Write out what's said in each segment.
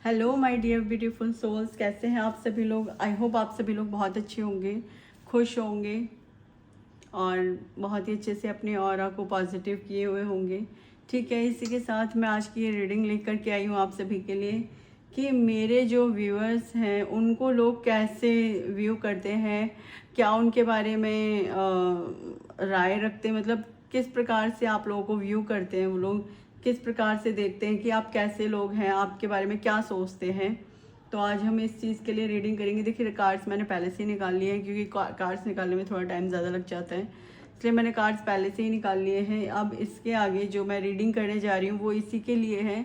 Hello my dear beautiful souls, कैसे हैं आप सभी लोग। आई होप आप सभी लोग बहुत अच्छे होंगे, खुश होंगे और बहुत ही अच्छे से अपने ऑरा को पॉजिटिव किए हुए होंगे। ठीक है, इसी के साथ मैं आज की ये रीडिंग लेकर के आई हूँ आप सभी के लिए कि मेरे जो व्यूअर्स हैं उनको लोग कैसे व्यू करते हैं, क्या उनके बारे में राय रखते हैं, मतलब किस प्रकार से आप लोगों को व्यू करते हैं, वो लोग किस प्रकार से देखते हैं कि आप कैसे लोग हैं, आपके बारे में क्या सोचते हैं। तो आज हम इस चीज़ के लिए रीडिंग करेंगे। देखिए, कार्ड्स मैंने पहले से ही निकाल लिए हैं क्योंकि कार्ड्स निकालने में थोड़ा टाइम ज़्यादा लग जाता है, इसलिए मैंने कार्ड्स पहले से ही निकाल लिए हैं। अब इसके आगे जो मैं रीडिंग करने जा रही हूँ वो इसी के लिए है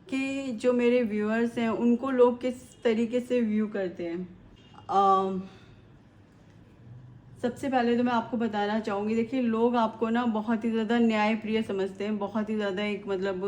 कि जो मेरे व्यूअर्स हैं उनको लोग किस तरीके से व्यू करते हैं। सबसे पहले तो मैं आपको बताना चाहूँगी, देखिए लोग आपको ना बहुत ही ज़्यादा न्यायप्रिय समझते हैं, बहुत ही ज़्यादा एक मतलब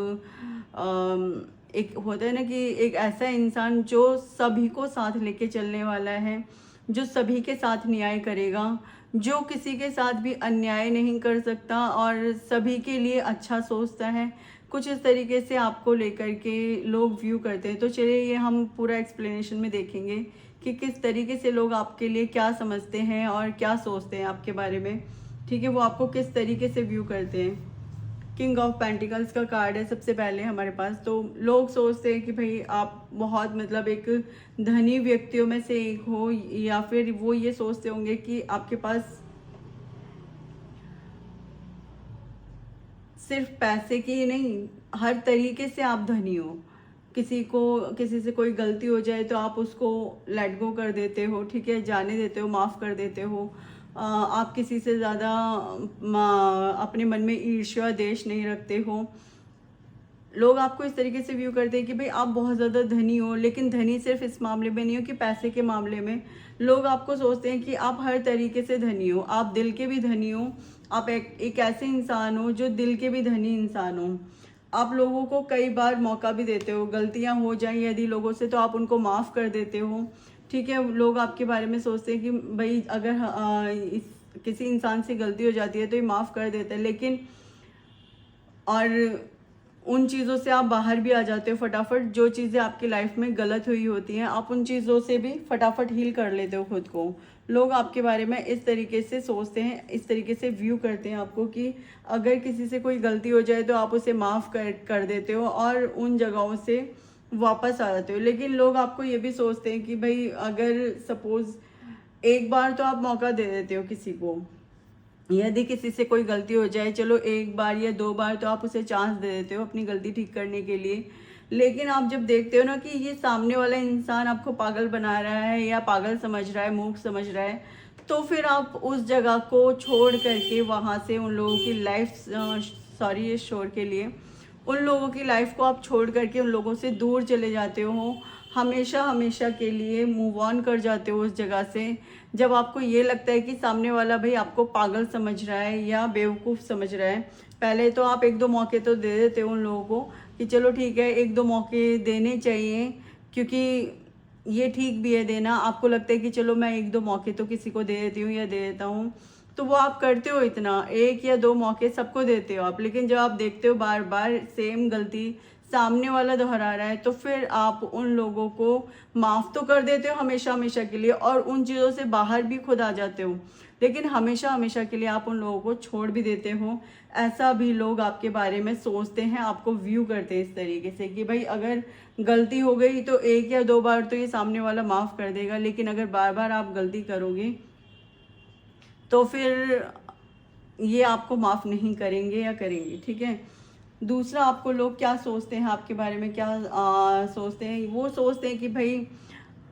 एक होता है ना कि एक ऐसा इंसान जो सभी को साथ लेके चलने वाला है, जो सभी के साथ न्याय करेगा, जो किसी के साथ भी अन्याय नहीं कर सकता और सभी के लिए अच्छा सोचता है। कुछ इस तरीके से आपको लेकर के लोग व्यू करते हैं। तो चलिए ये हम पूरा एक्सप्लेनेशन में देखेंगे कि किस तरीके से लोग आपके लिए क्या समझते हैं और क्या सोचते हैं आपके बारे में। ठीक है, वो आपको किस तरीके से व्यू करते हैं। किंग ऑफ पेंटिकल्स का कार्ड है सबसे पहले हमारे पास। तो लोग सोचते हैं कि भाई आप बहुत मतलब एक धनी व्यक्तियों में से एक हो, या फिर वो ये सोचते होंगे कि आपके पास सिर्फ पैसे की ही नहीं, हर तरीके से आप धनी हो। किसी से कोई गलती हो जाए तो आप उसको लेट गो कर देते हो, ठीक है, जाने देते हो, माफ़ कर देते हो। आप किसी से ज़्यादा अपने मन में ईर्ष्या देश नहीं रखते हो। लोग आपको इस तरीके से व्यू करते हैं कि भाई आप बहुत ज़्यादा धनी हो, लेकिन धनी सिर्फ इस मामले में नहीं हो कि पैसे के मामले में। लोग आपको सोचते हैं कि आप हर तरीके से धनी हो, आप दिल के भी धनी हो, आप एक ऐसे इंसान हो जो दिल के भी धनी इंसान हो। आप लोगों को कई बार मौका भी देते हो, गलतियां हो जाएं यदि लोगों से तो आप उनको माफ़ कर देते हो। ठीक है, लोग आपके बारे में सोचते हैं कि भाई अगर किसी इंसान से गलती हो जाती है तो ये माफ़ कर देते हैं, लेकिन और उन चीज़ों से आप बाहर भी आ जाते हो फटाफट। जो चीज़ें आपकी लाइफ में गलत हुई होती हैं आप उन चीज़ों से भी फटाफट हील कर लेते हो खुद को। लोग आपके बारे में इस तरीके से सोचते हैं, इस तरीके से व्यू करते हैं आपको कि अगर किसी से कोई गलती हो जाए तो आप उसे माफ़ कर देते हो और उन जगहों से वापस आ जाते हो। लेकिन लोग आपको ये भी सोचते हैं कि भाई अगर सपोज़ एक बार तो आप मौका दे देते हो किसी को, यदि किसी से कोई गलती हो जाए, चलो एक बार या दो बार तो आप उसे चांस दे देते हो अपनी गलती ठीक करने के लिए। लेकिन आप जब देखते हो ना कि ये सामने वाला इंसान आपको पागल बना रहा है या पागल समझ रहा है, मूर्ख समझ रहा है, तो फिर आप उस जगह को छोड़ करके वहाँ से उन लोगों की लाइफ, सॉरी ये शोर के लिए, उन लोगों की लाइफ को आप छोड़ करके उन लोगों से दूर चले जाते हो, हमेशा हमेशा के लिए मूव ऑन कर जाते हो उस जगह से। जब आपको ये लगता है कि सामने वाला भाई आपको पागल समझ रहा है या बेवकूफ़ समझ रहा है, पहले तो आप एक दो मौके तो दे देते हो उन लोगों को कि चलो ठीक है, एक दो मौके देने चाहिए, क्योंकि ये ठीक भी है देना। आपको लगता है कि चलो मैं एक दो मौके तो किसी को दे देती हूँ या दे देता हूँ, तो वो आप करते हो, इतना एक या दो मौके सबको देते हो आप। लेकिन जब आप देखते हो बार बार सेम गलती सामने वाला दोहरा रहा है, तो फिर आप उन लोगों को माफ़ तो कर देते हो हमेशा हमेशा के लिए और उन चीज़ों से बाहर भी खुद आ जाते हो, लेकिन हमेशा हमेशा के लिए आप उन लोगों को छोड़ भी देते हो। ऐसा भी लोग आपके बारे में सोचते हैं, आपको व्यू करते हैं इस तरीके से कि भाई अगर गलती हो गई तो एक या दो बार तो ये सामने वाला माफ़ कर देगा, लेकिन अगर बार बार आप गलती करोगे तो फिर ये आपको माफ़ नहीं करेंगे या करेंगे। ठीक है, दूसरा आपको लोग क्या सोचते हैं आपके बारे में, क्या सोचते हैं, वो सोचते हैं कि भाई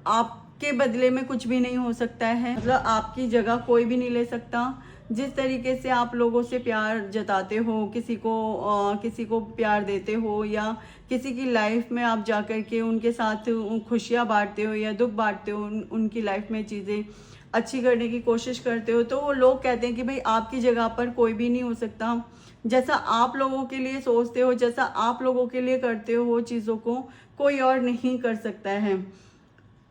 आपके बदले में कुछ भी नहीं हो सकता है, मतलब आपकी जगह कोई भी नहीं ले सकता। जिस तरीके से आप लोगों से प्यार जताते हो, किसी को प्यार देते हो या किसी की लाइफ में आप जा कर के उनके साथ खुशियाँ बांटते हो या दुख बांटते हो, उनकी लाइफ में चीज़ें अच्छी करने की कोशिश करते हो, तो वो लोग कहते हैं कि भाई आपकी जगह पर कोई भी नहीं हो सकता। जैसा आप लोगों के लिए सोचते हो, जैसा आप लोगों के लिए करते हो वो चीज़ों को कोई और नहीं कर सकता है।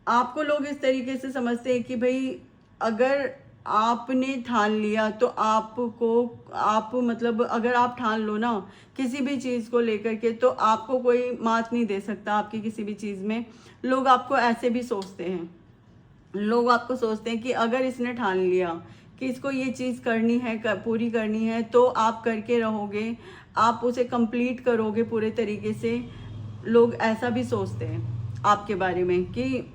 आपको लोग इस तरीके से समझते हैं कि भाई अगर आपने ठान लिया तो आपको, आप मतलब अगर आप ठान लो ना किसी भी चीज़ को लेकर के, तो आपको कोई मात नहीं दे सकता आपकी किसी भी चीज़ में। लोग आपको ऐसे भी सोचते हैं, लोग आपको सोचते हैं कि अगर इसने ठान लिया कि इसको ये चीज़ करनी है, पूरी करनी है, तो आप करके रहोगे, आप उसे कंप्लीट करोगे पूरे तरीके से। लोग ऐसा भी सोचते हैं आपके बारे में कि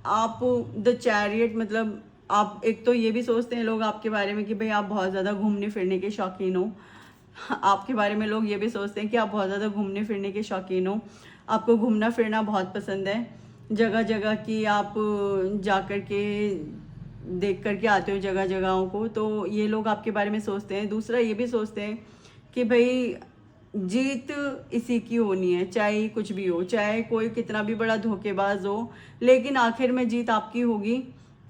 आप द चैरियट, मतलब आप, एक तो ये भी सोचते हैं लोग आपके बारे में कि भाई आप बहुत ज़्यादा घूमने फिरने के शौकीन हो। आपके बारे में लोग ये भी सोचते हैं कि आप बहुत ज़्यादा घूमने फिरने के शौकीन हो, आपको घूमना फिरना बहुत पसंद है, जगह जगह की आप जा कर के देख कर के आते हो जगह जगहों को, तो ये लोग आपके बारे में सोचते हैं। दूसरा ये भी सोचते हैं कि भाई जीत इसी की होनी है, चाहे कुछ भी हो, चाहे कोई कितना भी बड़ा धोखेबाज हो, लेकिन आखिर में जीत आपकी होगी।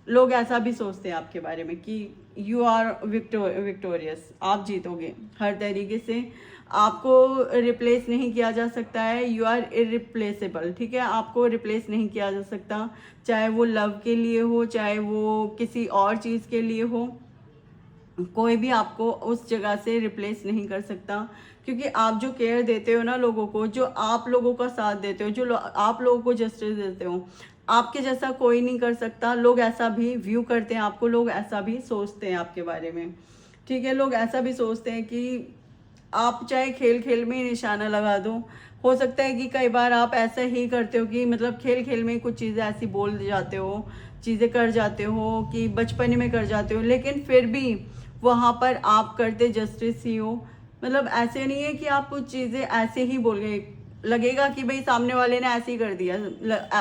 लोग ऐसा भी सोचते हैं आपके बारे में कि यू आर विक्टोरियस, आप जीतोगे हर तरीके से, आपको रिप्लेस नहीं किया जा सकता है, यू आर इरिप्लेसेबल, ठीक है, आपको रिप्लेस नहीं किया जा सकता, चाहे वो लव के लिए हो, चाहे वो किसी और चीज़ के लिए हो, कोई भी आपको उस जगह से रिप्लेस नहीं कर सकता। क्योंकि आप जो केयर देते हो ना लोगों को, जो आप लोगों का साथ देते हो, जो आप लोगों को जस्टिस देते हो, आपके जैसा कोई नहीं कर सकता। लोग ऐसा भी व्यू करते हैं आपको, लोग ऐसा भी सोचते हैं आपके बारे में, ठीक है। लोग ऐसा भी सोचते हैं कि आप चाहे खेल खेल में ही निशाना लगा दो, हो सकता है कि कई बार आप ऐसा ही करते हो कि मतलब खेल खेल में कुछ चीज़ें ऐसी बोल जाते हो, चीज़ें कर जाते हो कि बचपन में कर जाते हो, लेकिन फिर भी वहाँ पर आप करते जस्टिस ही हो। मतलब ऐसे नहीं है कि आप कुछ चीज़ें ऐसे ही बोल गए, लगेगा कि भाई सामने वाले ने ऐसे ही कर दिया,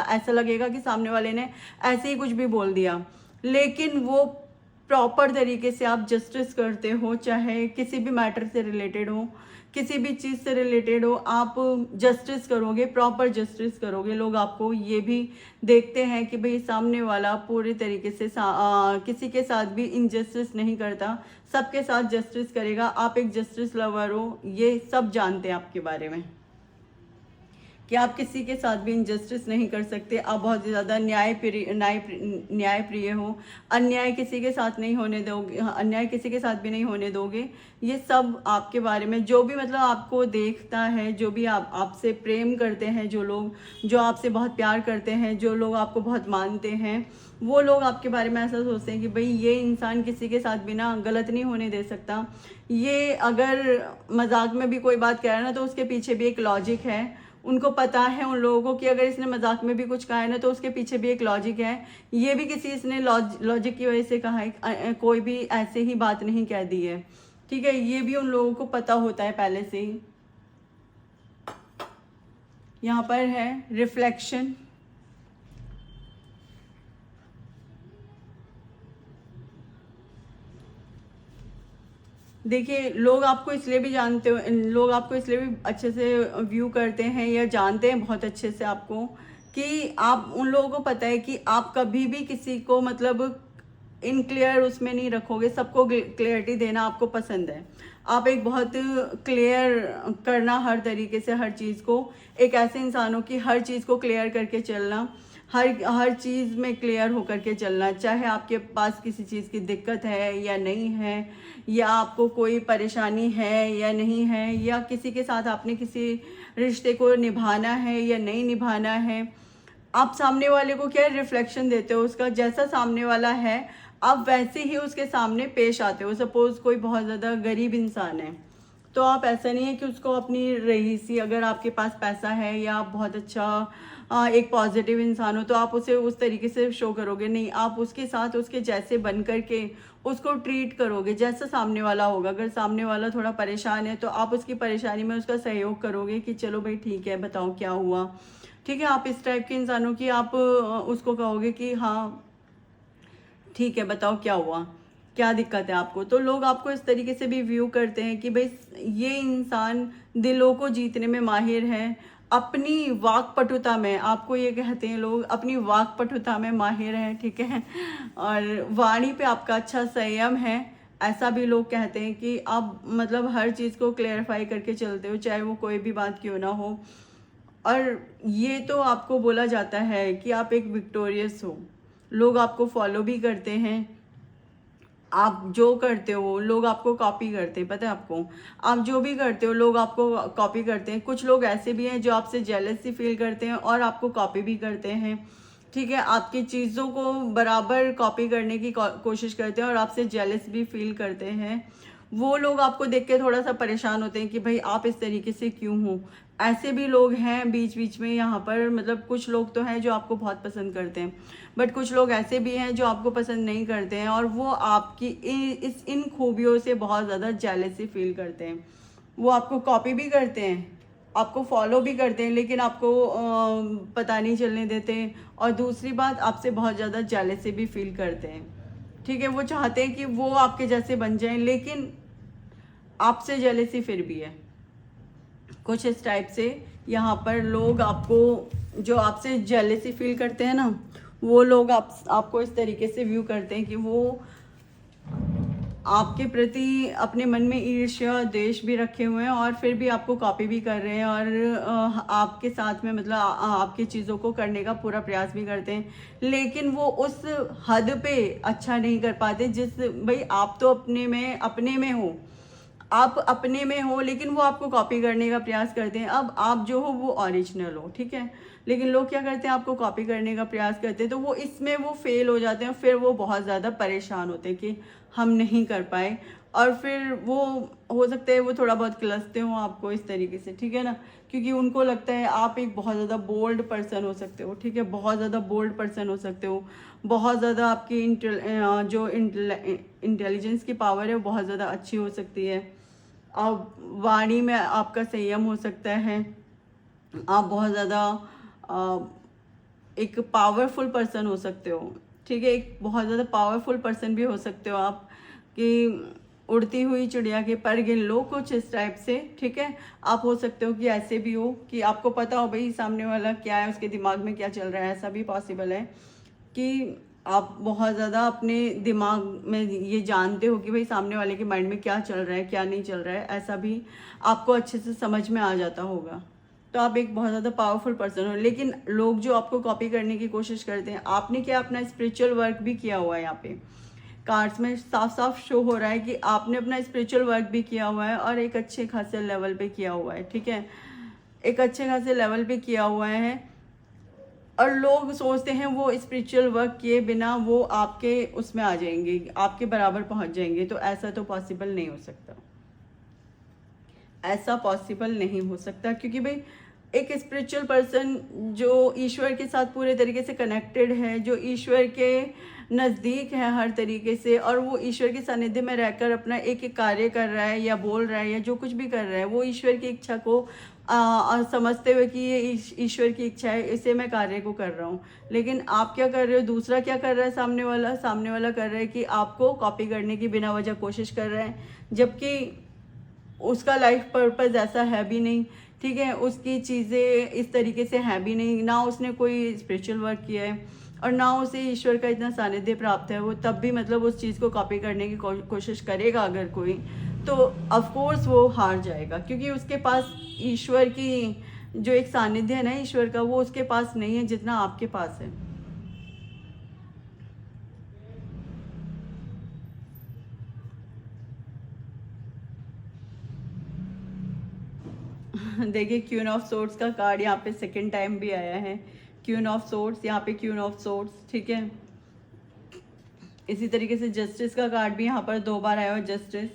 ऐसा लगेगा कि सामने वाले ने ऐसे ही कुछ भी बोल दिया, लेकिन वो प्रॉपर तरीके से आप जस्टिस करते हो, चाहे किसी भी मैटर से रिलेटेड हो, किसी भी चीज़ से रिलेटेड हो, आप जस्टिस करोगे, प्रॉपर जस्टिस करोगे। लोग आपको ये भी देखते हैं कि भाई सामने वाला पूरे तरीके से किसी के साथ भी इनजस्टिस नहीं करता, सबके साथ जस्टिस करेगा। आप एक जस्टिस लवर हो, ये सब जानते हैं आपके बारे में कि आप किसी के साथ भी इनजस्टिस नहीं कर सकते, आप बहुत ज़्यादा न्याय प्रिय हो, अन्याय किसी के साथ नहीं होने दोगे, अन्याय किसी के साथ भी नहीं होने दोगे। ये सब आपके बारे में, जो भी मतलब आपको देखता है, जो भी आपसे प्रेम करते हैं, जो लोग जो आपसे बहुत प्यार करते हैं, जो लोग आपको बहुत मानते हैं, वो लोग आपके बारे में ऐसा सोचते हैं कि भाई ये इंसान किसी के साथ भी ना गलत नहीं होने दे सकता। ये अगर मजाक में भी कोई बात कह रहा है ना, तो उसके पीछे भी एक लॉजिक है। उनको पता है उन लोगों को कि अगर इसने मजाक में भी कुछ कहा है ना, तो उसके पीछे भी एक लॉजिक है। ये भी किसी इसने लॉजिक की वजह से कहा है, कोई भी ऐसे ही बात नहीं कह दी है, ठीक है। ये भी उन लोगों को पता होता है पहले से ही। यहाँ पर है रिफ्लेक्शन, देखिए लोग आपको इसलिए भी जानते हो, लोग आपको इसलिए भी अच्छे से व्यू करते हैं या जानते हैं बहुत अच्छे से आपको, कि आप, उन लोगों को पता है कि आप कभी भी किसी को मतलब इन क्लियर उसमें नहीं रखोगे, सबको क्लियरिटी देना आपको पसंद है। आप एक बहुत क्लियर करना हर तरीके से हर चीज़ को, एक ऐसे इंसान हो कि हर चीज़ को क्लियर करके चलना, हर चीज़ में क्लियर होकर के चलना, चाहे आपके पास किसी चीज़ की दिक्कत है या नहीं है, या आपको कोई परेशानी है या नहीं है, या किसी के साथ आपने किसी रिश्ते को निभाना है या नहीं निभाना है, आप सामने वाले को क्या रिफ्लेक्शन देते हो उसका, जैसा सामने वाला है आप वैसे ही उसके सामने पेश आते हो। सपोज कोई बहुत ज़्यादा गरीब इंसान है, तो आप ऐसा नहीं है कि उसको अपनी रईसी, अगर आपके पास पैसा है या आप बहुत अच्छा एक पॉजिटिव इंसान हो, तो आप उसे उस तरीके से शो करोगे, नहीं, आप उसके साथ उसके जैसे बन कर के उसको ट्रीट करोगे जैसा सामने वाला होगा। अगर सामने वाला थोड़ा परेशान है, तो आप उसकी परेशानी में उसका सहयोग करोगे कि चलो भाई ठीक है, बताओ क्या हुआ, ठीक है। आप इस टाइप के इंसानों की आप उसको कहोगे कि हाँ ठीक है, बताओ क्या हुआ, क्या दिक्कत है आपको। तो लोग आपको इस तरीके से भी व्यू करते हैं कि भाई ये इंसान दिलों को जीतने में माहिर है, अपनी वाक्पटुता में, आपको ये कहते हैं लोग, अपनी वाक्पटुता में माहिर है, ठीक है। और वाणी पे आपका अच्छा संयम है, ऐसा भी लोग कहते हैं कि आप मतलब हर चीज़ को क्लेरिफाई करके चलते हो, चाहे वो कोई भी बात क्यों ना हो। और ये तो आपको बोला जाता है कि आप एक विक्टोरियस हो, लोग आपको फॉलो भी करते हैं, आप जो करते हो लोग आपको कॉपी करते हैं, पता है आपको। आप जो भी करते हो लोग आपको कॉपी करते हैं। कुछ लोग ऐसे भी हैं जो आपसे जेलसी फील करते हैं और आपको कॉपी भी करते हैं, ठीक है। आपकी चीज़ों को बराबर कॉपी करने की कोशिश करते हैं और आपसे जेलस भी फील करते हैं। वो लोग आपको देख के थोड़ा सा परेशान होते हैं कि भाई आप इस तरीके से क्यों हो। ऐसे भी लोग हैं बीच बीच में यहाँ पर, मतलब कुछ लोग तो हैं जो आपको बहुत पसंद करते हैं, बट कुछ लोग ऐसे भी हैं जो आपको पसंद नहीं करते हैं और वो आपकी इन खूबियों से बहुत ज़्यादा जेलसी फील करते हैं। वो आपको कॉपी भी करते हैं, आपको फॉलो भी करते हैं, लेकिन आपको पता नहीं चलने देते। और दूसरी बात, आपसे बहुत ज़्यादा जेलसी भी फील करते हैं, ठीक है। वो चाहते हैं कि वो आपके जैसे बन जाएं, लेकिन आपसे जेलसी फिर भी है। कुछ इस टाइप से यहाँ पर लोग आपको, जो आपसे जेलसी फील करते हैं ना, वो लोग आपको इस तरीके से व्यू करते हैं कि वो आपके प्रति अपने मन में ईर्ष्या द्वेष भी रखे हुए हैं और फिर भी आपको कॉपी भी कर रहे हैं और आपके साथ में मतलब आपकी चीज़ों को करने का पूरा प्रयास भी करते हैं, लेकिन वो उस हद पे अच्छा नहीं कर पाते जिस, भाई आप तो अपने में हो, आप अपने में हो, लेकिन वो आपको कॉपी करने का प्रयास करते हैं। अब आप जो हो वो ओरिजिनल हो, ठीक है, लेकिन लोग क्या करते हैं, आपको कॉपी करने का प्रयास करते हैं, तो वो इसमें वो फेल हो जाते हैं। फिर वो बहुत ज़्यादा परेशान होते हैं कि हम नहीं कर पाए, और फिर वो हो सकता है वो थोड़ा बहुत क्लसते हो आपको इस तरीके से, ठीक है ना, क्योंकि उनको लगता है आप एक बहुत ज़्यादा बोल्ड पर्सन हो सकते हो, ठीक है, बहुत ज़्यादा बोल्ड पर्सन हो सकते हो, बहुत ज़्यादा आपकी जो इंटेलिजेंस की पावर है वो बहुत ज़्यादा अच्छी हो सकती है। अब वाणी में आपका संयम हो सकता है, आप बहुत ज़्यादा एक पावरफुल पर्सन हो सकते हो, ठीक है, एक बहुत ज़्यादा पावरफुल पर्सन भी हो सकते हो आप, कि उड़ती हुई चिड़िया के पर गिन लो, कुछ इस टाइप से, ठीक है। आप हो सकते हो कि ऐसे भी हो कि आपको पता हो भाई सामने वाला क्या है, उसके दिमाग में क्या चल रहा है। ऐसा भी पॉसिबल है कि आप बहुत ज़्यादा अपने दिमाग में ये जानते हो कि भाई सामने वाले के माइंड में क्या चल रहा है क्या नहीं चल रहा है, ऐसा भी आपको अच्छे से समझ में आ जाता होगा। तो आप एक बहुत ज़्यादा पावरफुल पर्सन हो, लेकिन लोग जो आपको कॉपी करने की कोशिश करते हैं, आपने क्या अपना स्पिरिचुअल वर्क भी किया हुआ है। यहाँ पे कार्ड्स में साफ साफ शो हो रहा है कि आपने अपना स्पिरिचुअल वर्क भी किया हुआ है और एक अच्छे खासे लेवल पे किया हुआ है, ठीक है, एक अच्छे खासे लेवल पे किया हुआ है। और लोग सोचते हैं वो स्पिरिचुअल वर्क किए बिना वो आपके उसमें आ जाएंगे, आपके बराबर पहुंच जाएंगे, तो ऐसा तो पॉसिबल नहीं हो सकता, ऐसा पॉसिबल नहीं हो सकता, क्योंकि भाई एक स्पिरिचुअल पर्सन जो ईश्वर के साथ पूरे तरीके से कनेक्टेड है, जो ईश्वर के नज़दीक है हर तरीके से, और वो ईश्वर के सानिध्य में रहकर अपना एक एक कार्य कर रहा है या बोल रहा है या जो कुछ भी कर रहा है, वो ईश्वर की इच्छा को समझते हुए कि ये ईश्वर की इच्छा है, इसे मैं कार्य को कर रहा हूँ। लेकिन आप क्या कर रहे हो, दूसरा क्या कर रहा है, सामने वाला कर रहा है कि आपको कॉपी करने की बिना वजह कोशिश कर रहा है, जबकि उसका लाइफ पर्पस ऐसा है भी नहीं, ठीक है, उसकी चीज़ें इस तरीके से है भी नहीं, ना उसने कोई स्पिरिचुअल वर्क किया है और ना उसे ईश्वर का इतना सानिध्य प्राप्त है। वो तब भी मतलब उस चीज़ को कॉपी करने की कोशिश करेगा अगर कोई, तो ऑफ कोर्स वो हार जाएगा, क्योंकि उसके पास ईश्वर की जो एक सानिध्य है ना ईश्वर का, वो उसके पास नहीं है जितना आपके पास है। देखिए क्वीन ऑफ सोर्ड्स का कार्ड यहाँ पे सेकंड टाइम भी आया है, क्वीन ऑफ सोर्ड्स, यहाँ पे क्वीन ऑफ सोर्ड्स, ठीक है। इसी तरीके से जस्टिस का कार्ड भी यहाँ पर 2 बार आया है, जस्टिस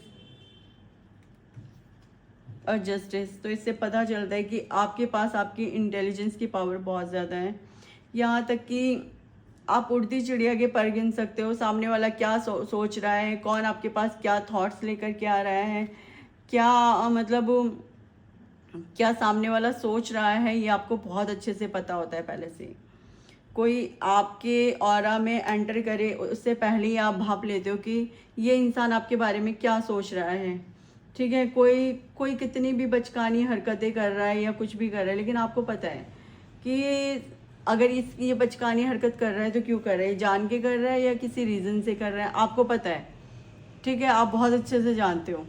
और जस्टिस। तो इससे पता चलता है कि आपके पास आपकी इंटेलिजेंस की पावर बहुत ज़्यादा है, यहाँ तक कि आप उड़ती चिड़िया के पर गिन सकते हो सामने वाला क्या सोच रहा है, कौन आपके पास क्या थॉट्स लेकर के आ रहा है, क्या मतलब क्या सामने वाला सोच रहा है, ये आपको बहुत अच्छे से पता होता है पहले से। कोई आपके ऑरा में एंटर करे उससे पहले ही आप भाप लेते हो कि ये इंसान आपके बारे में क्या सोच रहा है, ठीक है। कोई कितनी भी बचकानी हरकतें कर रहा है या कुछ भी कर रहा है, लेकिन आपको पता है कि अगर ये बचकानी हरकत कर रहा है तो क्यों कर रहा है, जान के कर रहा है या किसी रीज़न से कर रहा है, आपको पता है, ठीक है, आप बहुत अच्छे से जानते हो।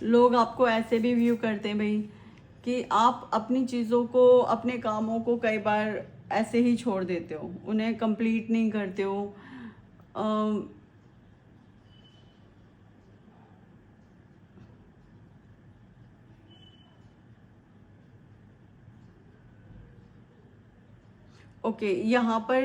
लोग आपको ऐसे भी व्यू करते हैं भाई कि आप अपनी चीज़ों को, अपने कामों को कई बार ऐसे ही छोड़ देते हो, उन्हें कंप्लीट नहीं करते हो। अम, ओके, यहाँ पर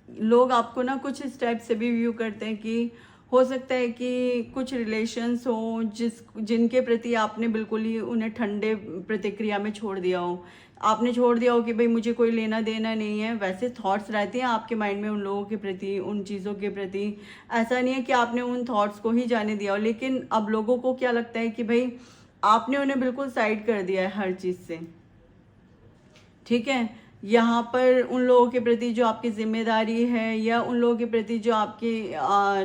लोग आपको ना कुछ इस टाइप से भी व्यू करते हैं कि हो सकता है कि कुछ रिलेशंस हो जिनके प्रति आपने बिल्कुल ही उन्हें ठंडे प्रतिक्रिया में छोड़ दिया हो। आपने छोड़ दिया हो कि भाई मुझे कोई लेना देना नहीं है। वैसे थॉट्स रहते हैं आपके माइंड में उन लोगों के प्रति, उन चीज़ों के प्रति। ऐसा नहीं है कि आपने उन थॉट्स को ही जाने दिया हो, लेकिन अब लोगों को क्या लगता है कि भाई आपने उन्हें बिल्कुल साइड कर दिया है हर चीज़ से। ठीक है, यहाँ पर उन लोगों के प्रति जो आपकी जिम्मेदारी है, या उन लोगों के प्रति जो आपकी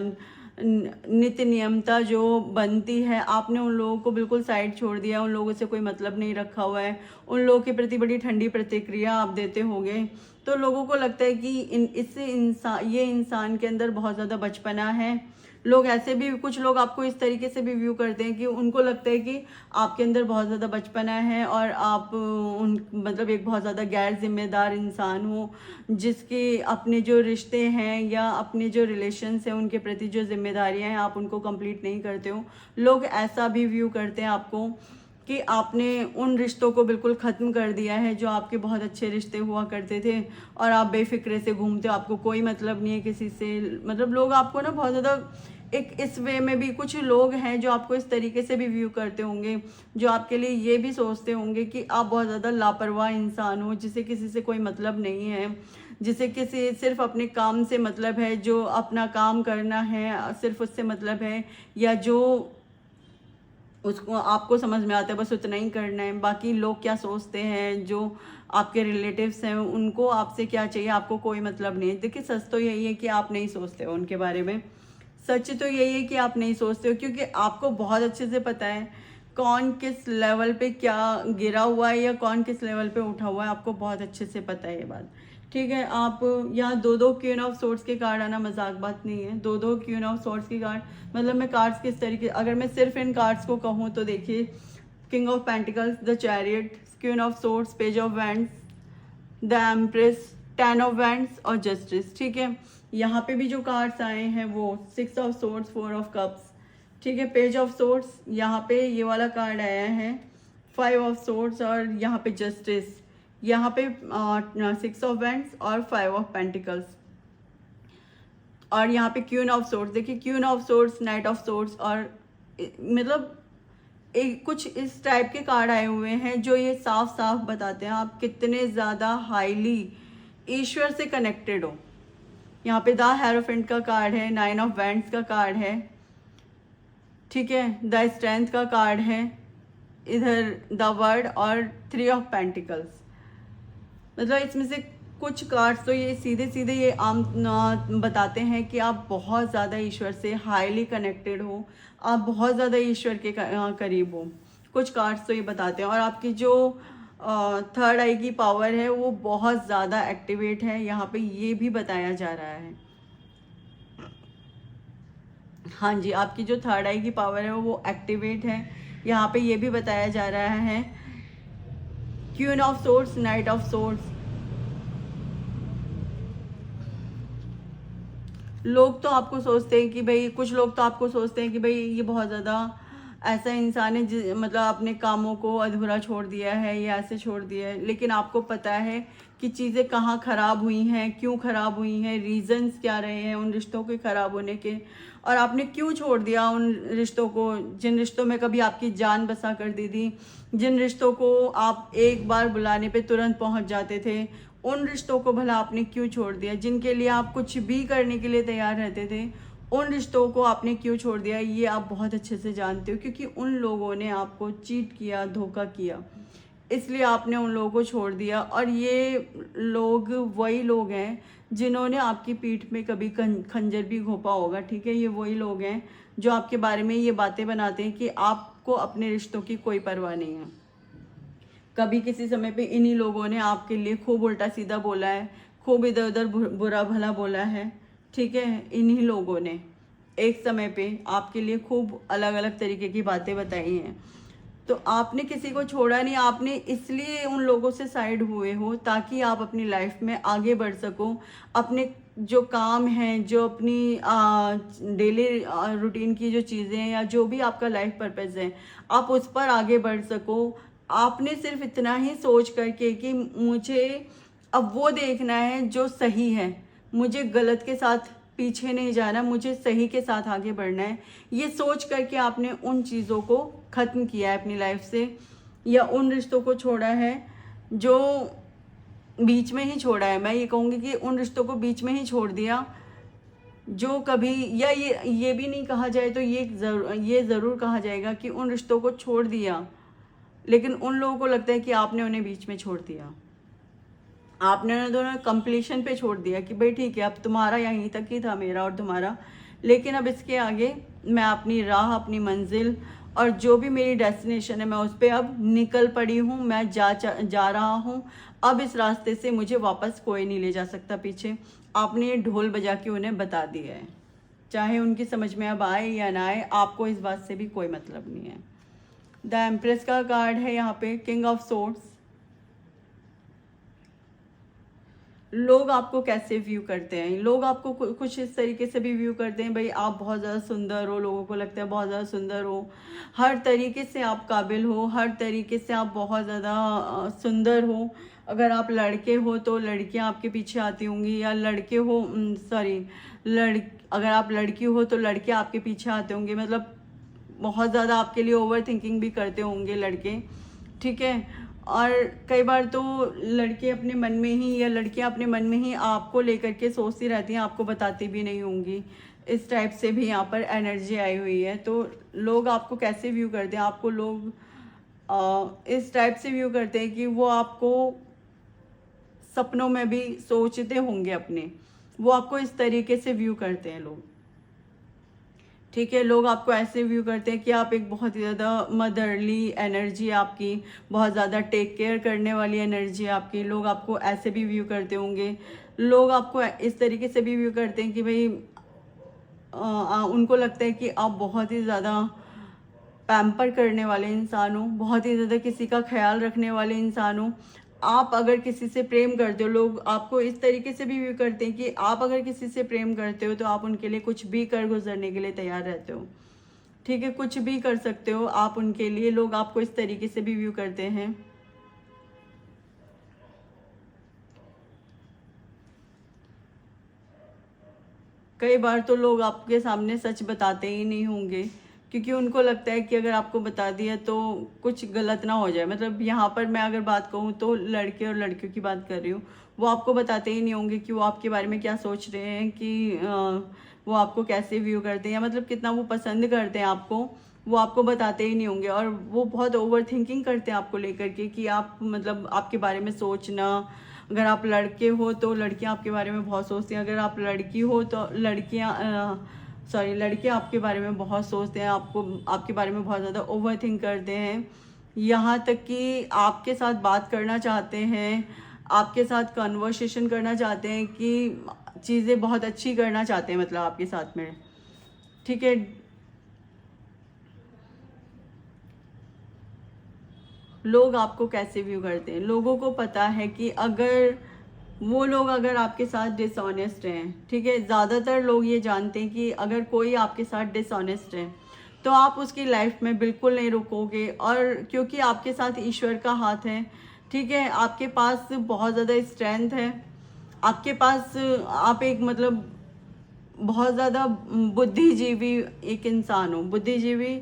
नित्य नियमता जो बनती है, आपने उन लोगों को बिल्कुल साइड छोड़ दिया, उन लोगों से कोई मतलब नहीं रखा हुआ है, उन लोगों के प्रति बड़ी ठंडी प्रतिक्रिया आप देते होंगे। तो लोगों को लगता है कि इससे ये इंसान के अंदर बहुत ज़्यादा बचपना है। लोग ऐसे भी, कुछ लोग आपको इस तरीके से भी व्यू करते हैं कि उनको लगता है कि आपके अंदर बहुत ज़्यादा बचपना है और आप मतलब एक बहुत ज़्यादा गैर जिम्मेदार इंसान हो, जिसके अपने जो रिश्ते हैं या अपने जो रिलेशंस हैं उनके प्रति जो जिम्मेदारियां हैं आप उनको कंप्लीट नहीं करते हो। लोग ऐसा भी व्यू करते हैं आपको कि आपने उन रिश्तों को बिल्कुल ख़त्म कर दिया है जो आपके बहुत अच्छे रिश्ते हुआ करते थे, और आप बेफिक्रे से घूमते हो, आपको कोई मतलब नहीं है किसी से। मतलब लोग आपको ना बहुत ज़्यादा एक इस वे में भी, कुछ लोग हैं जो आपको इस तरीके से भी व्यू करते होंगे, जो आपके लिए ये भी सोचते होंगे कि आप बहुत ज़्यादा लापरवाह इंसान हो, जिसे किसी से कोई मतलब नहीं है, जिसे किसी सिर्फ अपने काम से मतलब है, जो अपना काम करना है सिर्फ उससे मतलब है, या जो उसको आपको समझ में आता है बस उतना ही करना है। बाकी लोग क्या सोचते हैं, जो आपके रिलेटिव्स हैं उनको आपसे क्या चाहिए, आपको कोई मतलब नहीं है। देखिए सच तो यही है कि आप नहीं सोचते हो उनके बारे में। सच तो यही है कि आप नहीं सोचते हो, क्योंकि आपको बहुत अच्छे से पता है कौन किस लेवल पे क्या गिरा हुआ है या कौन किस लेवल पे उठा हुआ है। आपको बहुत अच्छे से पता है ये बात। ठीक है, आप यहाँ दो दो क्वीन ऑफ सोर्ड्स के कार्ड आना मजाक बात नहीं है। दो दो क्वीन ऑफ सोर्ड्स के कार्ड, मतलब मैं कार्ड्स किस तरीके, अगर मैं सिर्फ इन कार्ड्स को कहूँ तो देखिए, king of pentacles, the chariot, queen of swords, page of wands, the empress, ten of wands और जस्टिस। ठीक है, यहाँ पे भी जो कार्ड्स आए हैं वो six of swords, four of cups. ठीक है, पेज ऑफ सोर्ड्स, यहाँ पे ये वाला कार्ड आया है, फाइव ऑफ सोर्ड्स, और यहाँ पे जस्टिस, यहाँ पे सिक्स ऑफ वैंड्स और फाइव ऑफ पेंटिकल्स, और यहाँ पे क्वीन ऑफ सोर्ड्स। देखिए queen of swords, night of swords, और मतलब एक कुछ इस टाइप के कार्ड आए हुए हैं जो ये साफ साफ बताते हैं आप कितने ज़्यादा हाईली ईश्वर से कनेक्टेड हो। यहाँ पे द हेरोफेंट का कार्ड है, नाइन ऑफ वैंड्स का कार्ड है, ठीक है, द स्ट्रेंथ का कार्ड है, इधर द वर्ड, और थ्री ऑफ पेंटिकल्स। मतलब इसमें से कुछ कार्ड्स तो ये सीधे सीधे ये आम बताते हैं कि आप बहुत ज़्यादा ईश्वर से हाईली कनेक्टेड हो, आप बहुत ज़्यादा ईश्वर के करीब हो। कुछ कार्ड्स तो ये बताते हैं, और आपकी जो थर्ड आई की पावर है वो बहुत ज़्यादा एक्टिवेट है, यहाँ पे ये भी बताया जा रहा है। हाँ जी, आपकी जो थर्ड आई की पावर है वो एक्टिवेट है, यहाँ पे ये भी बताया जा रहा है। Queen of swords, night of swords, लोग तो आपको सोचते हैं कि भाई, कुछ लोग तो आपको सोचते हैं कि भाई ये बहुत ज़्यादा ऐसा इंसान है मतलब अपने कामों को अधूरा छोड़ दिया है या ऐसे छोड़ दिया है, लेकिन आपको पता है कि चीज़ें कहाँ ख़राब हुई हैं, क्यों ख़राब हुई हैं, रीजंस क्या रहे हैं उन रिश्तों के ख़राब होने के, और आपने क्यों छोड़ दिया उन रिश्तों को, जिन रिश्तों में कभी आपकी जान बसा कर दी थी, जिन रिश्तों को आप एक बार बुलाने पे तुरंत पहुंच जाते थे, उन रिश्तों को भला आपने क्यों छोड़ दिया, जिनके लिए आप कुछ भी करने के लिए तैयार रहते थे, उन रिश्तों को आपने क्यों छोड़ दिया, ये आप बहुत अच्छे से जानते हो, क्योंकि उन लोगों ने आपको चीट किया, धोखा किया, इसलिए आपने उन लोगों को छोड़ दिया। और ये लोग वही लोग हैं जिन्होंने आपकी पीठ में कभी खंजर भी घोंपा होगा। ठीक है, ये वही लोग हैं जो आपके बारे में ये बातें बनाते हैं कि आपको अपने रिश्तों की कोई परवाह नहीं है। कभी किसी समय पे इन्हीं लोगों ने आपके लिए खूब उल्टा सीधा बोला है, खूब इधर उधर बुरा भला बोला है। ठीक है, इन्हीं लोगों ने, एक समय पे आपके लिए खूब अलग अलग तरीके की बातें बताई हैं। तो आपने किसी को छोड़ा नहीं, आपने इसलिए उन लोगों से साइड हुए हो ताकि आप अपनी लाइफ में आगे बढ़ सको। अपने जो काम हैं, जो अपनी डेली रूटीन की जो चीज़ें हैं या जो भी आपका लाइफ पर्पस है, आप उस पर आगे बढ़ सको। आपने सिर्फ इतना ही सोच करके कि मुझे अब वो देखना है जो सही है, मुझे गलत के साथ पीछे नहीं जाना, मुझे सही के साथ आगे बढ़ना है, ये सोच करके आपने उन चीज़ों को ख़त्म किया है अपनी लाइफ से, या उन रिश्तों को छोड़ा है जो बीच में ही छोड़ा है। मैं ये कहूँगी कि उन रिश्तों को बीच में ही छोड़ दिया जो कभी, या ये भी नहीं कहा जाए तो ये ज़रूर कहा जाएगा कि उन रिश्तों को छोड़ दिया, लेकिन उन लोगों को लगता है कि आपने उन्हें बीच में छोड़ दिया, आपने उन्हें दोनों कंप्लीशन पे छोड़ दिया कि भाई ठीक है, अब तुम्हारा यहीं तक ही था, मेरा और तुम्हारा, लेकिन अब इसके आगे मैं अपनी राह, अपनी मंजिल और जो भी मेरी डेस्टिनेशन है मैं उस पर अब निकल पड़ी हूँ, मैं जा रहा हूँ। अब इस रास्ते से मुझे वापस कोई नहीं ले जा सकता पीछे। आपने ये ढोल बजा के उन्हें बता दिया है, चाहे उनकी समझ में अब आए या ना आए, आपको इस बात से भी कोई मतलब नहीं है। द एम्प्रेस का कार्ड है यहाँ पे, किंग ऑफ सोर्ड्स। लोग आपको कैसे व्यू करते हैं, लोग आपको कुछ इस तरीके से भी व्यू करते हैं, भाई आप बहुत ज़्यादा सुंदर हो, लोगों को लगता है बहुत ज़्यादा सुंदर हो, हर तरीके से आप काबिल हो, हर तरीके से आप बहुत ज़्यादा सुंदर हो। अगर आप लड़के हो तो लड़कियां आपके पीछे आती होंगी, या लड़के हो सॉरी अगर आप लड़की हो तो लड़के आपके पीछे आते होंगे, मतलब बहुत ज़्यादा आपके लिए ओवर थिंकिंग भी करते होंगे लड़के, ठीक है। और कई बार तो लड़के अपने मन में ही या लड़कियां अपने मन में ही आपको लेकर के सोचती रहती हैं, आपको बताती भी नहीं होंगी। इस टाइप से भी यहाँ पर एनर्जी आई हुई है। तो लोग आपको कैसे व्यू करते हैं, आपको लोग इस टाइप से व्यू करते हैं कि वो आपको सपनों में भी सोचते होंगे अपने, वो आपको इस तरीके से व्यू करते हैं लोग, ठीक है। लोग आपको ऐसे व्यू करते हैं कि आप एक बहुत ही ज़्यादा मदरली एनर्जी आपकी, बहुत ज़्यादा टेक केयर करने वाली एनर्जी आपकी, लोग आपको ऐसे भी व्यू करते होंगे। लोग आपको इस तरीके से भी व्यू करते हैं कि भाई उनको लगता है कि आप बहुत ही ज़्यादा पैम्पर करने वाले इंसान हो, बहुत ही ज़्यादा किसी का ख्याल रखने वाले इंसान हो। आप अगर किसी से प्रेम करते हो, लोग आपको इस तरीके से भी व्यू करते हैं कि आप अगर किसी से प्रेम करते हो तो आप उनके लिए कुछ भी कर गुजरने के लिए तैयार रहते हो, ठीक है, कुछ भी कर सकते हो आप उनके लिए। लोग आपको इस तरीके से भी व्यू करते हैं। कई बार तो लोग आपके सामने सच बताते ही नहीं होंगे, क्योंकि उनको लगता है कि अगर आपको बता दिया तो कुछ गलत ना हो जाए। मतलब यहाँ पर मैं अगर बात कहूँ तो लड़के और लड़कियों की बात कर रही हूँ, वो आपको बताते ही नहीं होंगे कि वो आपके बारे में क्या सोच रहे हैं, कि वो आपको कैसे व्यू करते हैं, या मतलब कितना वो पसंद करते हैं आपको, वो आपको बताते ही नहीं होंगे। और वो बहुत ओवर थिंकिंग करते हैं आपको लेकर के कि आप मतलब आपके बारे में सोचना। अगर आप लड़के हो तो लड़कियां आपके बारे में बहुत सोचती हैं, अगर आप लड़की हो तो लड़के आपके बारे में बहुत सोचते हैं, आपको आपके बारे में बहुत ज़्यादा ओवर थिंक करते हैं, यहाँ तक कि आपके साथ बात करना चाहते हैं, आपके साथ कन्वर्सेशन करना चाहते हैं, कि चीज़ें बहुत अच्छी करना चाहते हैं मतलब आपके साथ में, ठीक है। लोग आपको कैसे व्यू करते हैं, लोगों को पता है कि अगर वो लोग अगर आपके साथ डिसऑनेस्ट हैं, ठीक है, ज़्यादातर लोग ये जानते हैं कि अगर कोई आपके साथ डिसऑनेस्ट है तो आप उसकी लाइफ में बिल्कुल नहीं रुकोगे। और क्योंकि आपके साथ ईश्वर का हाथ है, ठीक है, आपके पास बहुत ज़्यादा स्ट्रेंथ है, आपके पास आप एक मतलब बहुत ज़्यादा बुद्धिजीवी एक इंसान हो। बुद्धिजीवी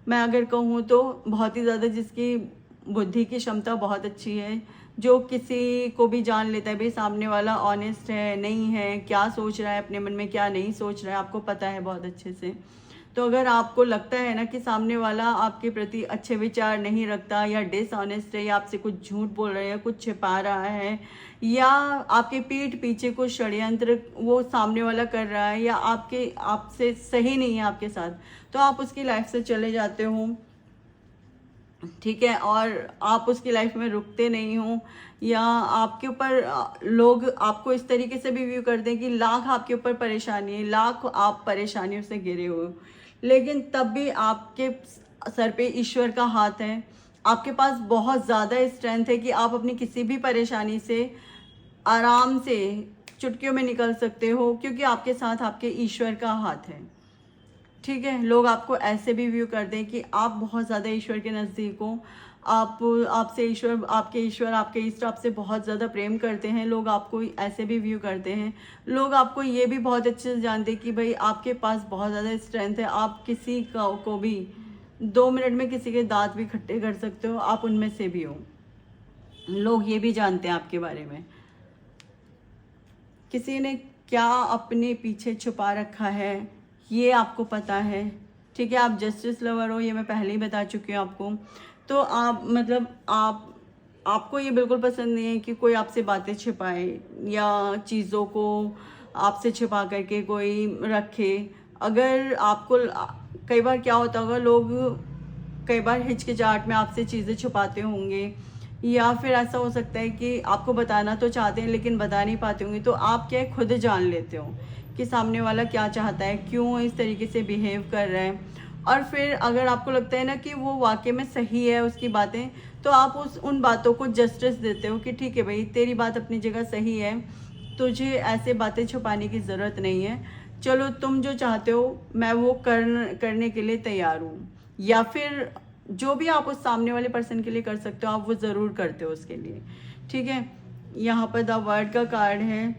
मैं अगर कहूँ तो बहुत ही ज़्यादा जिसकी बुद्धि की क्षमता बहुत अच्छी है, जो किसी को भी जान लेता है भाई सामने वाला ऑनेस्ट है नहीं है, क्या सोच रहा है अपने मन में, क्या नहीं सोच रहा है, आपको पता है बहुत अच्छे से। तो अगर आपको लगता है ना कि सामने वाला आपके प्रति अच्छे विचार नहीं रखता, या डिसऑनेस्ट है, या आपसे कुछ झूठ बोल रहा है, या कुछ छिपा रहा है, या आपके पीठ पीछे कुछ षड्यंत्र वो सामने वाला कर रहा है, या आपसे सही नहीं है आपके साथ, तो आप उसकी लाइफ से चले जाते हो। ठीक है, और आप उसकी लाइफ में रुकते नहीं हो, या आपके ऊपर लोग आपको इस तरीके से भी व्यू करते हैं कि लाख आपके ऊपर परेशानी है, लाख आप परेशानियों से घिरे हुए हो, लेकिन तब भी आपके सर पे ईश्वर का हाथ है। आपके पास बहुत ज़्यादा स्ट्रेंथ है कि आप अपनी किसी भी परेशानी से आराम से चुटकियों में निकल सकते हो, क्योंकि आपके साथ आपके ईश्वर का हाथ है। ठीक है, लोग आपको ऐसे भी व्यू करते हैं कि आप बहुत ज़्यादा ईश्वर के नज़दीक हो, आपसे ईश्वर, आपके इष्ट आपसे बहुत ज़्यादा प्रेम करते हैं। लोग आपको ऐसे भी व्यू करते हैं। लोग आपको ये भी बहुत अच्छे से जानते हैं कि भाई आपके पास बहुत ज़्यादा स्ट्रेंथ है, आप किसी को भी 2 मिनट में किसी के दांत भी खट्टे कर सकते हो, आप उनमें से भी हो। लोग ये भी जानते हैं आपके बारे में। किसी ने क्या अपने पीछे छुपा रखा है ये आपको पता है। ठीक है, आप जस्टिस लवर हो, ये मैं पहले ही बता चुकी हूँ आपको। तो आप मतलब आपको ये बिल्कुल पसंद नहीं है कि कोई आपसे बातें छिपाए या चीज़ों को आपसे छिपा करके कोई रखे। अगर आपको कई बार क्या होता होगा, लोग कई बार हिचकिचाहट में आपसे चीज़ें छुपाते होंगे, या फिर ऐसा हो सकता है कि आपको बताना तो चाहते हैं लेकिन बता नहीं पाते होंगे। तो आप क्या है, खुद जान लेते हो कि सामने वाला क्या चाहता है, क्यों इस तरीके से बिहेव कर रहा है। और फिर अगर आपको लगता है ना कि वो वाकई में सही है उसकी बातें, तो आप उन बातों को जस्टिस देते हो कि ठीक है भाई, तेरी बात अपनी जगह सही है, तुझे ऐसे बातें छुपाने की ज़रूरत नहीं है, चलो तुम जो चाहते हो मैं वो करने के लिए तैयार हूँ। या फिर जो भी आप उस सामने वाले पर्सन के लिए कर सकते हो, आप वो ज़रूर करते हो उसके लिए। ठीक है, यहाँ पर द वर्ड का कार्ड है,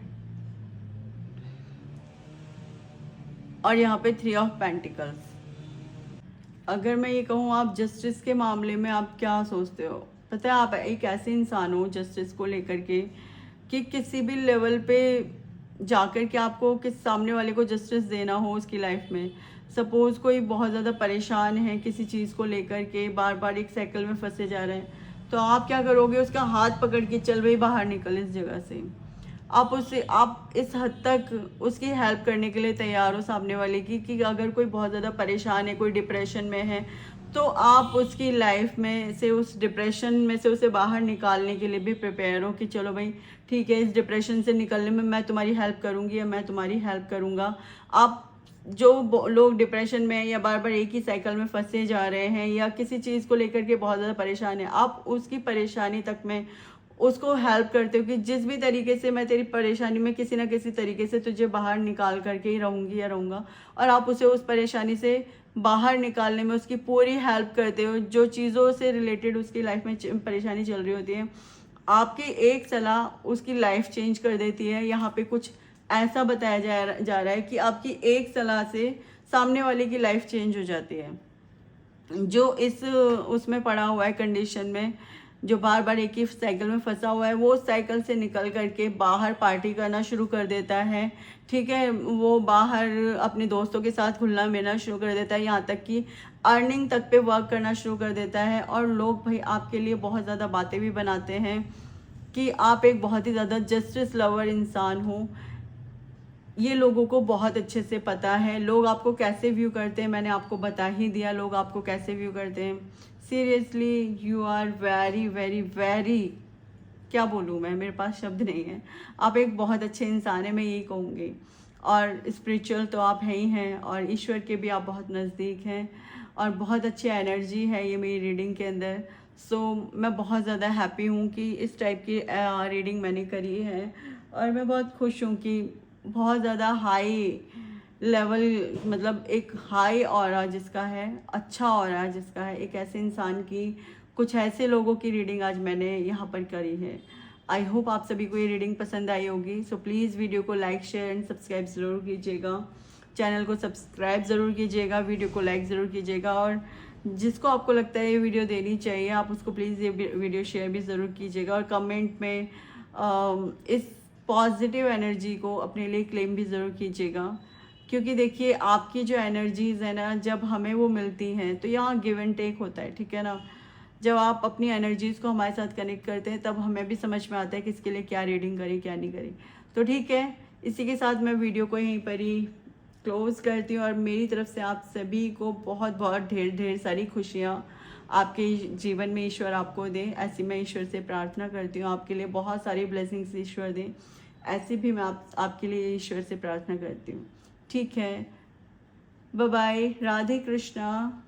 और यहाँ पे 3 ऑफ पेंटिकल्स। अगर मैं ये कहूँ, आप जस्टिस के मामले में आप क्या सोचते हो? पता है, आप एक ऐसे इंसान हो जस्टिस को लेकर के कि किसी भी लेवल पे जाकर के आपको किस सामने वाले को जस्टिस देना हो उसकी लाइफ में। सपोज़ कोई बहुत ज़्यादा परेशान है किसी चीज़ को लेकर के, बार बार एक साइकिल में फंसे जा रहे हैं, तो आप क्या करोगे? उसका हाथ पकड़ के चल भाई बाहर निकल इस जगह से। आप इस हद तक उसकी हेल्प करने के लिए तैयार हो सामने वाले की, कि अगर कोई बहुत ज़्यादा परेशान है, कोई डिप्रेशन में है, तो आप उसकी लाइफ में से, उस डिप्रेशन में से उसे बाहर निकालने के लिए भी प्रिपेयर हो कि चलो भाई ठीक है, इस डिप्रेशन से निकलने में मैं तुम्हारी हेल्प करूँगी या मैं तुम्हारी हेल्प करूँगा। आप जो लोग डिप्रेशन में या बार बार एक ही साइकिल में फंसे जा रहे हैं, या किसी चीज़ को लेकर के बहुत ज़्यादा परेशान है, आप उसकी परेशानी तक में उसको हेल्प करते हो कि जिस भी तरीके से मैं तेरी परेशानी में किसी ना किसी तरीके से तुझे बाहर निकाल करके ही रहूँगी या रहूँगा। और आप उसे उस परेशानी से बाहर निकालने में उसकी पूरी हेल्प करते हो। जो चीज़ों से रिलेटेड उसकी लाइफ में परेशानी चल रही होती है, आपकी एक सलाह उसकी लाइफ चेंज कर देती है। यहाँ पे कुछ ऐसा बताया जा रहा है कि आपकी एक सलाह से सामने वाले की लाइफ चेंज हो जाती है। जो इस उसमें पड़ा हुआ है कंडीशन में, जो बार बार एक ही साइकिल में फंसा हुआ है, वो साइकिल से निकल करके बाहर पार्टी करना शुरू कर देता है। ठीक है, वो बाहर अपने दोस्तों के साथ घुलना मिलना शुरू कर देता है, यहाँ तक कि अर्निंग तक पे वर्क करना शुरू कर देता है। और लोग भाई आपके लिए बहुत ज़्यादा बातें भी बनाते हैं कि आप एक बहुत ही ज़्यादा जस्टिस लवर इंसान हो। ये लोगों को बहुत अच्छे से पता है। लोग आपको कैसे व्यू करते हैं मैंने आपको बता ही दिया, लोग आपको कैसे व्यू करते हैं। Seriously you are very very very, क्या बोलूँ मैं, मेरे पास शब्द नहीं है। आप एक बहुत अच्छे इंसान हैं, मैं यही कहूँगी। और स्पिरिचुअल तो आप हैं ही हैं, और ईश्वर के भी आप बहुत नज़दीक हैं, और बहुत अच्छी एनर्जी है ये मेरी रीडिंग के अंदर। सो मैं बहुत ज़्यादा हैप्पी हूँ कि इस टाइप की रीडिंग मैंने करी है, और मैं बहुत खुश हूँ कि बहुत ज़्यादा हाई लेवल, मतलब एक हाई ऑरा जिसका है, अच्छा ऑरा जिसका है, एक ऐसे इंसान की, कुछ ऐसे लोगों की रीडिंग आज मैंने यहाँ पर करी है। आई होप आप सभी को ये रीडिंग पसंद आई होगी। सो प्लीज़ वीडियो को लाइक शेयर एंड सब्सक्राइब ज़रूर कीजिएगा, चैनल को सब्सक्राइब ज़रूर कीजिएगा, वीडियो को लाइक ज़रूर कीजिएगा, और जिसको आपको लगता है ये वीडियो देनी चाहिए आप उसको प्लीज़ ये वीडियो शेयर भी ज़रूर कीजिएगा, और कमेंट में इस पॉजिटिव एनर्जी को अपने लिए क्लेम भी ज़रूर कीजिएगा। क्योंकि देखिए, आपकी जो एनर्जीज़ है ना, जब हमें वो मिलती हैं तो यहाँ गिव एंड टेक होता है, ठीक है ना। जब आप अपनी एनर्जीज़ को हमारे साथ कनेक्ट करते हैं, तब हमें भी समझ में आता है किसके लिए क्या रीडिंग करी क्या नहीं करी। तो ठीक है, इसी के साथ मैं वीडियो को यहीं पर ही क्लोज़ करती हूँ, और मेरी तरफ से आप सभी को बहुत बहुत ढेर ढेर सारी खुशियाँ। आपके जीवन में ईश्वर आपको दे, ऐसी मैं ईश्वर से प्रार्थना करती हूँ। आपके लिए बहुत सारी ब्लेसिंग्स ईश्वर दे, ऐसी भी मैं आपके लिए ईश्वर से प्रार्थना करती हूँ। ठीक है, बाय बाय, राधे कृष्णा।